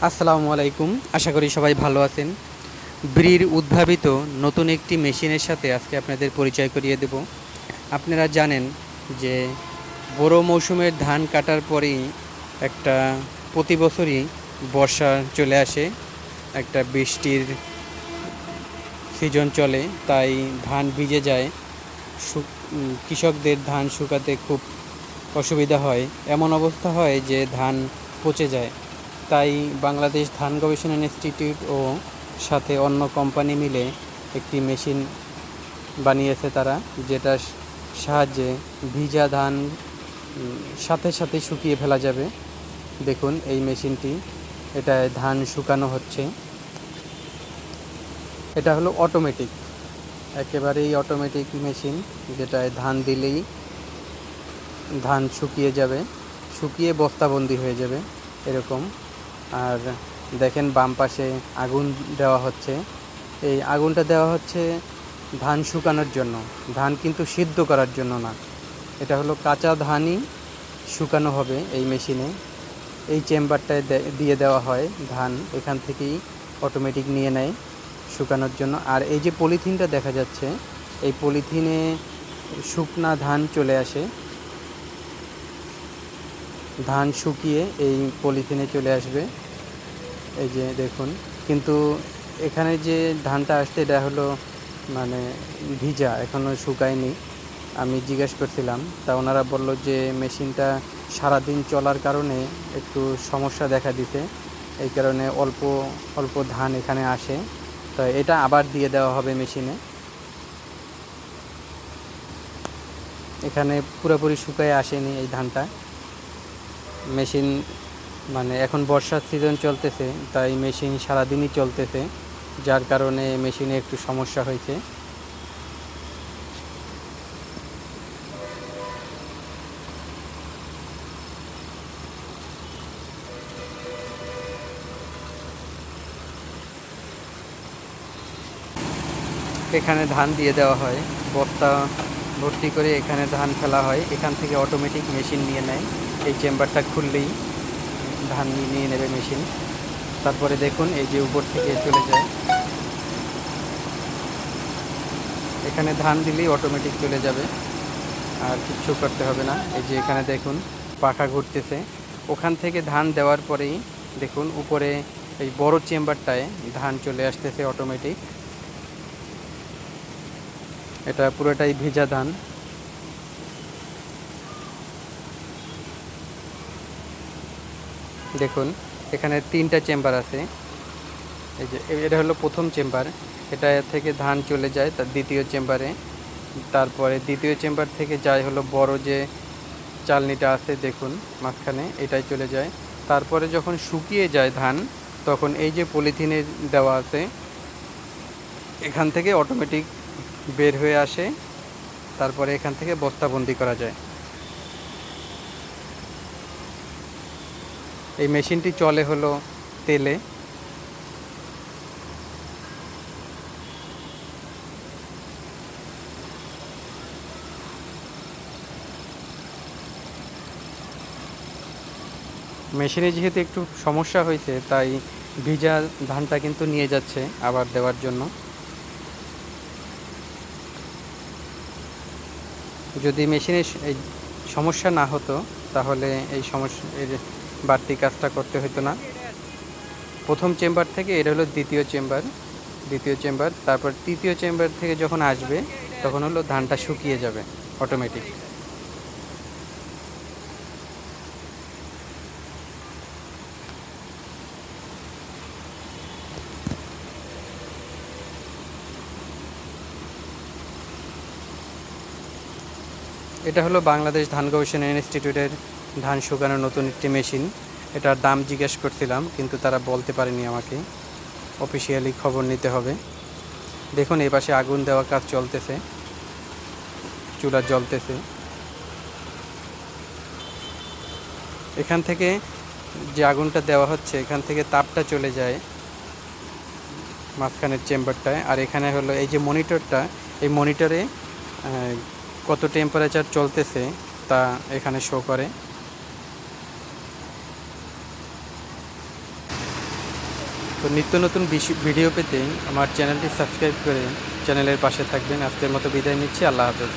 আসসালামু আলাইকুম। আশা করি সবাই ভালো আছেন। ব্রির উদ্ভাবিত নতুন একটি মেশিনের সাথে আজকে আপনাদের পরিচয় করিয়ে দেব। আপনারা জানেন যে বোরো মৌসুমের ধান কাটার পরেই একটা প্রতি বছরই বর্ষা চলে আসে, একটা বৃষ্টির সিজন চলে, তাই ধান ভিজে যায়। কৃষকদের ধান শুকাতে খুব অসুবিধা হয়, এমন অবস্থা হয় যে ধান পচে যায়। তাই বাংলাদেশ ধান গবেষণা ইনস্টিটিউট ও সাথে অন্য কোম্পানি মিলে একটি মেশিন বানিয়েছে তারা, যেটার সাহায্যে ভিজা ধান সাথে সাথে শুকিয়ে ফেলা যাবে। দেখুন এই মেশিনটি, এটায় ধান শুকানো হচ্ছে। এটা হলো অটোমেটিক, একেবারেই অটোমেটিক মেশিন, যেটায় ধান দিলেই ধান শুকিয়ে যাবে, শুকিয়ে বস্তাবন্দি হয়ে যাবে এরকম। আর দেখেন বাম পাশে আগুন দেওয়া হচ্ছে। এই আগুনটা দেওয়া হচ্ছে ধান শুকানোর জন্য, ধান কিন্তু সিদ্ধ করার জন্য না। এটা হলো কাঁচা ধানই শুকানো হবে এই মেশিনে। এই চেম্বারটায় দিয়ে দেওয়া হয় ধান, এখান থেকেই অটোমেটিক নিয়ে নেয় শুকানোর জন্য। আর এই যে পলিথিনটা দেখা যাচ্ছে, এই পলিথিনে শুকনা ধান চলে আসে, ধান শুকিয়ে এই পলিথিনে চলে আসবে। এই যে দেখুন, কিন্তু এখানে যে ধানটা আসছে এটা হলো মানে ভিজা, এখনও শুকায়নি। আমি জিজ্ঞেস করছিলাম, তা ওনারা বলল যে মেশিনটা সারাদিন চলার কারণে একটু সমস্যা দেখা দিতে, এই কারণে অল্প অল্প ধান এখানে আসে। তো এটা আবার দিয়ে দেওয়া হবে মেশিনে। এখানে পুরোপুরি শুকায় আসেনি এই ধানটা। মেশিন মানে এখন বর্ষার সিজন চলতেছে, তাই মেশিন সারাদিনই চলতেছে, যার কারণে মেশিনে একটু সমস্যা হয়েছে। এখানে ধান দিয়ে দেওয়া হয়, বস্তা ভর্তি করে এখানে ধান ফেলা হয়, এখান থেকে অটোমেটিক মেশিন নিয়ে নেয়। এই চেম্বারটা খুললেই ধান নিয়ে নেবে মেশিন। তারপরে দেখুন এই যে উপর থেকে চলে যায়, এখানে ধান দিলেই অটোমেটিক চলে যাবে, আর কিচ্ছু করতে হবে না। এই যে এখানে দেখুন পাখা ঘুরতেছে, ওখান থেকে ধান দেওয়ার পরেই দেখুন উপরে এই বড় চেম্বারটায় ধান চলে আসতেছে অটোমেটিক। এটা পুরোটাই ভেজা ধান। দেখুন এখানে 3টা চেম্বার আছে। এই যে এটা হলো প্রথম চেম্বার, এটা থেকে ধান চলে যায় তার দ্বিতীয় চেম্বারে, তারপরে দ্বিতীয় চেম্বার থেকে যায় হলো বড় যে চালনিটা আছে দেখুন মাঝখানে, এটাই চলে যায়। তারপরে যখন শুকিয়ে যায় ধান, তখন এই যে পলিথিনে দেওয়া আছে, এখান থেকে অটোমেটিক বের হয়ে আসে, তারপরে এখান থেকে বস্তাবন্দি করা যায়। এই মেশিনটি চলে হলো তেলে। মেশিনে যেহেতু একটু সমস্যা হয়েছে, তাই ভিজা ধানটা কিন্তু নিয়ে যাচ্ছে আবার দেওয়ার জন্য। যদি মেশিনে এই সমস্যা না হতো, তাহলে এই সমস্যা এর বাড়তি কাজটা করতে হতো না। প্রথম চেম্বার থেকে এটা হলো দ্বিতীয় চেম্বার, তারপর তৃতীয় চেম্বার থেকে যখন আসবে, তখন হলো ধানটা শুকিয়ে যাবে অটোমেটিক। এটা হলো বাংলাদেশ ধান গবেষণা ইনস্টিটিউটের ধান শুকানোর নতুন একটি মেশিন। এটার দাম জিজ্ঞেস করছিলাম, কিন্তু তারা বলতে পারেনি আমাকে, অফিসিয়ালি খবর নিতে হবে। দেখুন এই পাশে আগুন দেওয়ার কাজ চলতেছে, চুলা জ্বলতেছে। এখান থেকে যে আগুনটা দেওয়া হচ্ছে, এখান থেকে তাপটা চলে যায় মাঝখানের চেম্বারটায়। আর এখানে হলো এই যে মনিটরটা, এই মনিটরে কত টেম্পারেচার চলতেছে তা এখানে শো করে। তো নিত্য নতুন ভিডিও পেতে আমার চ্যানেলটি সাবস্ক্রাইব করে চ্যানেলের পাশে থাকবেন। আজকের মতো বিদায় নিচ্ছি। আল্লাহ হাফেজ।